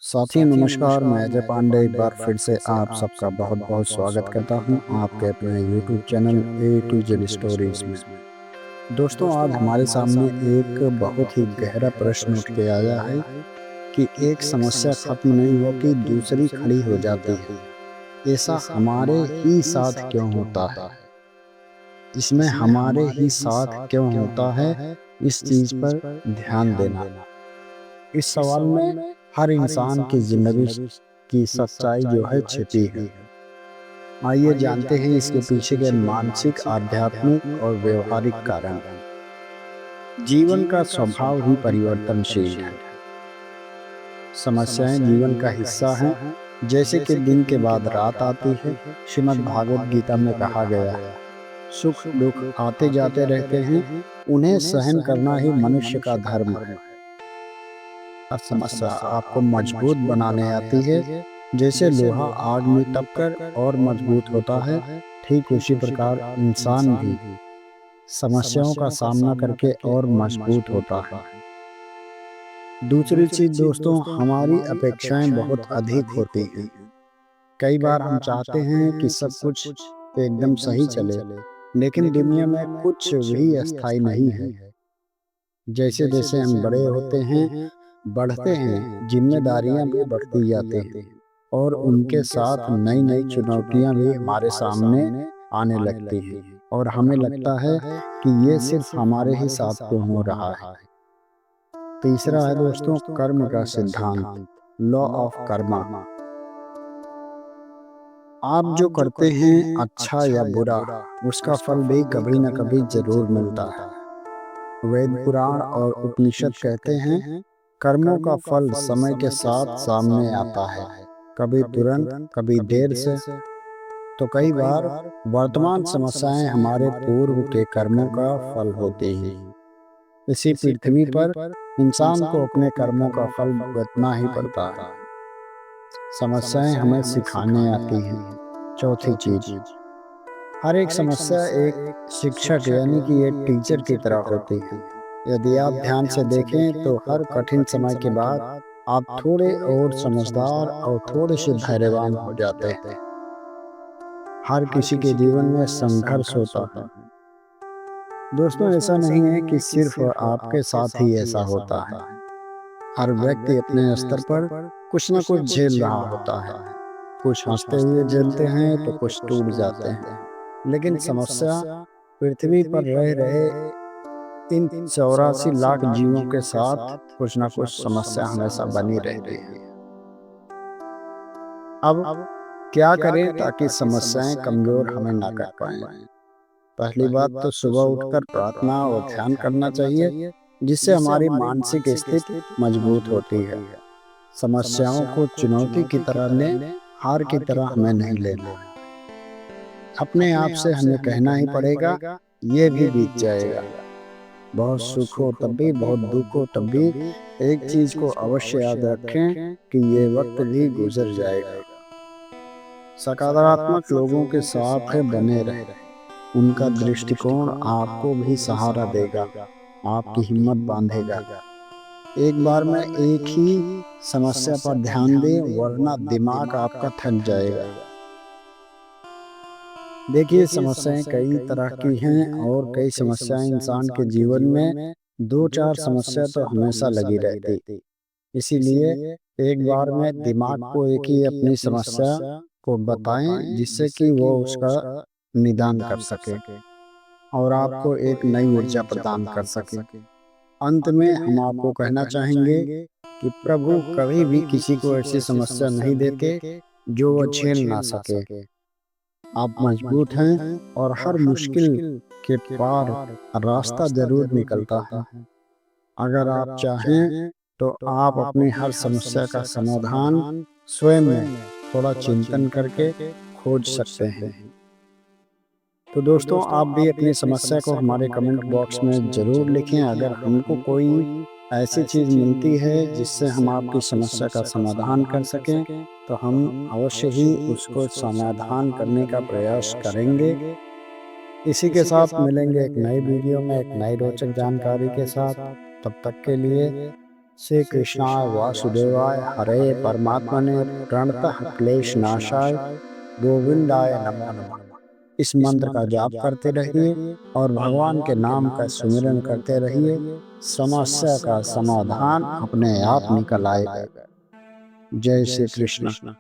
साथी नमस्कार। मैं अजय पांडे एक बार फिर से आप सबका बहुत बहुत स्वागत करता हूं आपके अपने YouTube channel A to Z stories में। दोस्तों, आज हमारे सामने एक बहुत ही गहरा प्रश्न उठ के आया है कि एक समस्या खत्म नहीं होती, दूसरी खड़ी हो जाती है। ऐसा हमारे ही साथ क्यों होता है? इसमें हमारे ही साथ क्यों होता है? इस चीज पर ध्यान देना। इस सवाल में हर इंसान की जिंदगी की सच्चाई जो है छिपी है। आइए जानते हैं इसके पीछे के मानसिक, आध्यात्मिक और व्यवहारिक कारण। जीवन का स्वभाव ही परिवर्तनशील है। समस्याएं जीवन का हिस्सा हैं, जैसे कि दिन के बाद रात आती है। श्रीमद् भागवत गीता में कहा गया है, सुख दुख आते जाते रहते हैं, उन्हें सहन करना ही मनुष्य का धर्म है। हर समस्या आपको मजबूत बनाने आती है। जैसे लोहा आग में तपकर और मजबूत होता है, ठीक उसी प्रकार इंसान भी समस्याओं का सामना करके और मजबूत होता है। दूसरी चीज दोस्तों, हमारी अपेक्षाएं बहुत अधिक होती हैं। कई बार हम चाहते हैं कि सब कुछ एकदम सही चले, लेकिन दुनिया में कुछ भी अस्थायी नहीं है। जैसे जैसे हम बड़े होते हैं, बढ़ते हैं, जिम्मेदारियां भी बढ़ती जाती हैं और उनके साथ नई नई चुनौतियां भी हमारे सामने आने लगती हैं और हमें लगता है कि ये सिर्फ हमारे ही साथ क्यों हो रहा है। तीसरा है दोस्तों, कर्म का सिद्धांत, लॉ ऑफ कर्मा। आप जो करते हैं, अच्छा या बुरा, उसका फल भी कभी न कभी जरूर मिलता है। वेद पुराण और उपनिषद कहते हैं, कर्मों का फल समय के साथ सामने आता है, कभी तुरंत, कभी देर से। तो कई बार वर्तमान समस्याएं हमारे पूर्व के कर्मों का फल होती हैं। इसी पृथ्वी पर इंसान को अपने कर्मों का फल भुगतना ही पड़ता है। समस्याएं हमें सिखाने आती हैं। चौथी चीज, हर एक समस्या एक शिक्षक यानी कि एक टीचर की तरह होती है। यदि आप ध्यान से देखें तो हर कठिन समय के बाद आप थोड़े और समझदार और थोड़े से धैर्यवान हो जाते हैं। हर किसी के जीवन में संघर्ष होता है दोस्तों। ऐसा नहीं है कि सिर्फ आपके साथ ही ऐसा होता है। हर व्यक्ति अपने स्तर पर कुछ न कुछ झेल रहा होता है। कुछ हंसते हुए झेलते हैं तो कुछ टूट जाते हैं। लेकिन समस्या पृथ्वी पर रह रहे इन 84 लाख जीवों के साथ कुछ ना कुछ समस्या हमेशा बनी रहती है। अब क्या करें ताकि समस्याएं कमजोर हमें ना कर पाए? पहली बात तो सुबह उठकर प्रार्थना और ध्यान करना चाहिए, जिससे हमारी मानसिक स्थिति मजबूत होती है। समस्याओं को चुनौती की तरह लें, हार की तरह हमें नहीं लेना। अपने आप से हमें कहना ही पड़ेगा, ये भी बीत जाएगा। बहुत सुख हो तब भी, बहुत दुख हो तब भी, एक चीज को अवश्य याद रखें कि ये वक्त भी गुजर जाएगा। सकारात्मक लोगों के साथ बने रहें। उनका दृष्टिकोण आपको भी सहारा देगा, आपकी हिम्मत बांधेगा। एक बार में एक ही समस्या पर ध्यान दें, वरना दिमाग आपका थक जाएगा। देखिए, समस्याएं कई तरह की हैं और कई समस्याएं इंसान के जीवन में दो चार समस्या तो हमेशा लगी रहती। इसीलिए एक बार में दिमाग को एक ही अपनी समस्या को बताएं, जिससे कि वो उसका निदान कर सके और आपको एक नई ऊर्जा प्रदान कर सके। अंत में हम आपको कहना चाहेंगे कि प्रभु कभी भी किसी को ऐसी समस्या नहीं देते जो वो झेल ना सके। आप मजबूत हैं और हर मुश्किल के पार रास्ता जरूर निकलता है। अगर आप चाहें तो आप अपनी हर समस्या का समाधान स्वयं में थोड़ा चिंतन करके खोज सकते हैं। तो दोस्तों, आप भी अपनी समस्या को हमारे कमेंट बॉक्स में ज़रूर लिखें। अगर हमको कोई ऐसी चीज़ मिलती है जिससे हम आपकी समस्या का समाधान कर सकें, तो हम अवश्य ही उसको समाधान करने का प्रयास करेंगे। इसी के साथ मिलेंगे एक नई वीडियो में एक नई रोचक जानकारी के साथ। तब तक के लिए श्री कृष्णाय वासुदेवाय हरे परमात्मने प्रणतः क्लेश नाशाय गोविंदाय नमो नमः। इस मंत्र का जाप करते रहिए और भगवान के नाम का सुमिरन करते रहिए। समस्या का समाधान अपने आप निकल आएगा। जय श्री कृष्ण।